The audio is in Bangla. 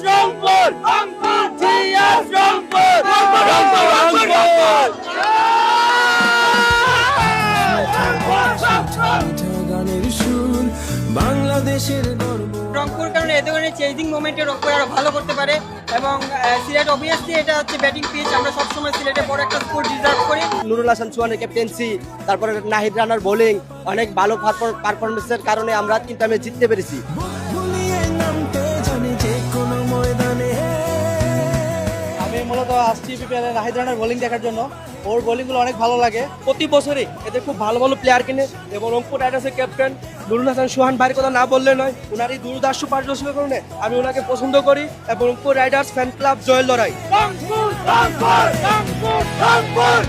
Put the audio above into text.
রংপুর জিএস রংপুর গানের সুর বাংলাদেশের গর্ব। রংপুর কারণে এ ধরনের চেঞ্জিং মোমেন্টে রংপুর আরো ভালো করতে পারে এবং সিলেট অবভিয়াসলি এটা হচ্ছে ব্যাটিং পিচ। আমরা সবসময় সিলেটে বড় একটা স্কোর ডিজার্ভ করি। নুরুল হাসান সোহানের ক্যাপ্টেন্সি, তারপরে নাহিদ রানার বোলিং, অনেক ভালো পারফরমেন্সের কারণে আমরা 3টা ম্যাচ জিততে পেরেছি। ভুলিয়ে নামতে জানে যে কোনো ময়দানে। আমি মূলত আসছি বিপিএল এর নাহিদ রানার বোলিং দেখার জন্য। ওর বোলিংগুলো অনেক ভালো লাগে। প্রতি বছরই এদের খুব ভালো ভালো প্লেয়ার কিনে এবং রংপুর রাইডার্সের ক্যাপ্টেন নুরুল হাসান সোহান ভাইয়ের কথা না বললে নয়। ওনার এই দুর্দার্শ পারদর্শিতার কারণে আমি ওনাকে পছন্দ করি এবং রংপুর রাইডার্স ফ্যান ক্লাব জয়ের লড়াই। রংপুর রংপুর রংপুর রংপুর